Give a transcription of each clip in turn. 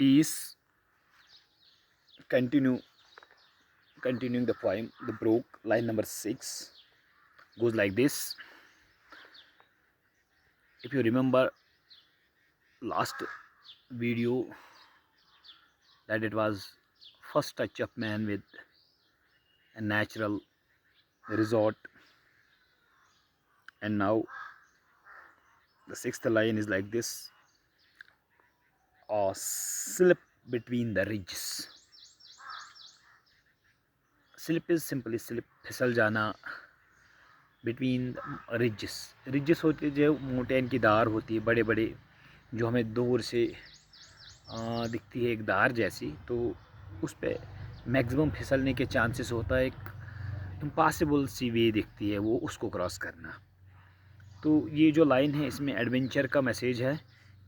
piece, continuing the poem. The broke line number 6 goes like this. If you remember last video, that it was first touch of man with a natural resort, and now the sixth line is like this: or slip between the ridges. Slip is simply slip, फिसल जाना, between ridges होती है जो mountain की धार होती है, बड़े बड़े जो हमें दूर से दिखती है एक धार जैसी, तो उस पर मैक्सिमम फिसलने के चांसेस होता है। एक इम्पॉसिबल सी वे दिखती है वो, उसको क्रॉस करना। तो ये जो लाइन है इसमें एडवेंचर का मैसेज है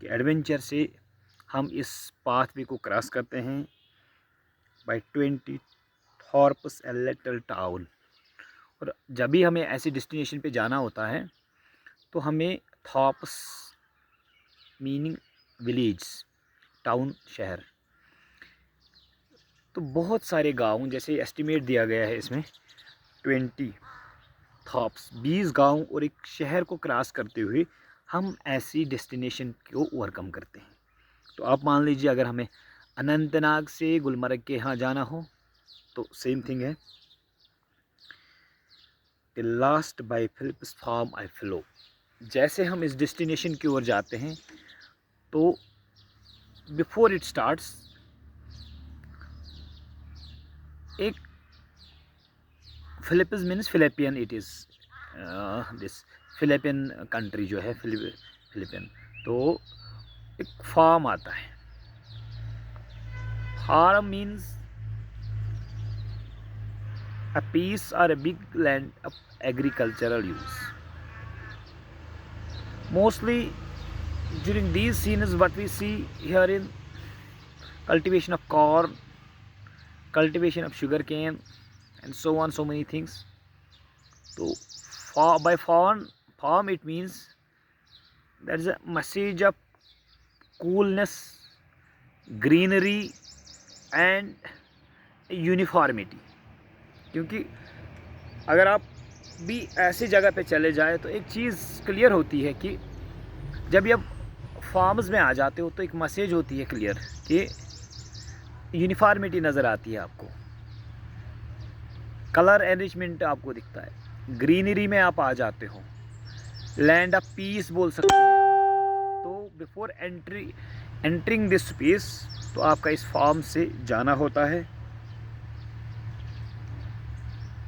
कि एडवेंचर से हम इस पाथवे को क्रॉस करते हैं बाय 20 थॉर्प्स ए लिटिल टाउन। और जब भी हमें ऐसी डेस्टिनेशन पे जाना होता है तो हमें थॉर्प्स मीनिंग विलेज, टाउन शहर, तो बहुत सारे गांव, जैसे एस्टिमेट दिया गया है इसमें 20 थॉप्स, 20 गांव और एक शहर को क्रॉस करते हुए हम ऐसी डेस्टिनेशन को ओवरकम करते हैं। तो आप मान लीजिए अगर हमें अनंतनाग से गुलमर्ग के यहाँ जाना हो तो सेम थिंग है, the last by Philips farm I flow. जैसे हम इस डेस्टिनेशन की ओर जाते हैं तो बिफोर इट स्टार्ट्स एक Philippines means Philippian, it is this Philippian country जो है फिलिपियन, तो एक फार्म आता है। Farm means a piece or a big land of agricultural use. Mostly during these scenes what we see here in cultivation of corn, cultivation of sugar cane and so on, so many things. So by farm it means there is a message of coolness, greenery and uniformity। क्योंकि अगर आप भी ऐसी जगह पे चले जाए तो एक चीज़ क्लियर होती है कि जब आप फार्म्स में आ जाते हो तो एक मैसेज होती है क्लियर कि यूनिफॉर्मिटी नज़र आती है आपको, कलर एनरिचमेंट आपको दिखता है, ग्रीनरी में आप आ जाते हो, लैंड ऑफ पीस बोल सकते हैं। तो बिफोर एंटरिंग दिस स्पेस तो आपका इस फार्म से जाना होता है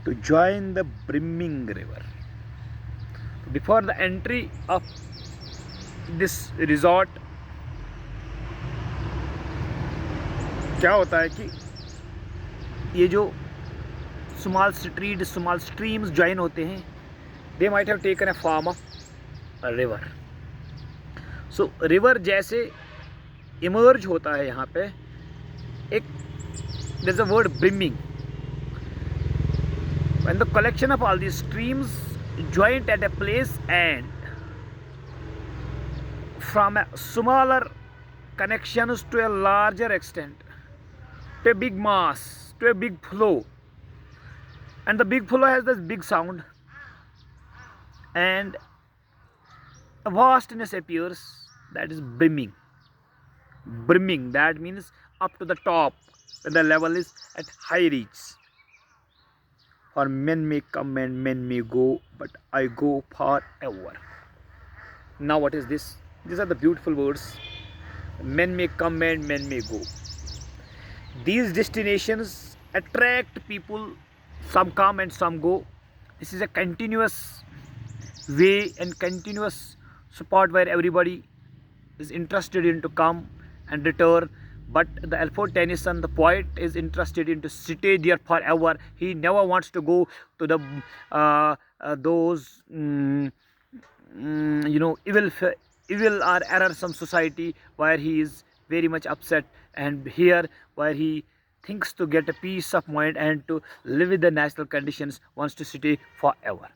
to join the brimming river. Before the entry of this resort क्या होता है कि ये जो स्मॉल स्ट्रीम्स ज्वाइन होते हैं, they might have taken a form of a river. So river जैसे इमर्ज होता है यहाँ पे, एक there's a word brimming. When the collection of all these streams joined at a place and from a smaller connections to a larger extent, to a big mass, to a big flow, and the big flow has this big sound and a vastness appears, that is brimming. Brimming, that means up to the top, when the level is at high reach. For men may come and men may go, but I go forever. Now what is this? These are the beautiful words. Men may come and men may go. These destinations attract people, some come and some go. This is a continuous way and continuous spot where everybody is interested in to come and return. But the Alfred Tennyson, the poet, is interested in to stay there forever. He never wants to go to the those evil or errorsome society where he is very much upset, and here where he thinks to get a peace of mind and to live with the natural conditions, wants to stay forever.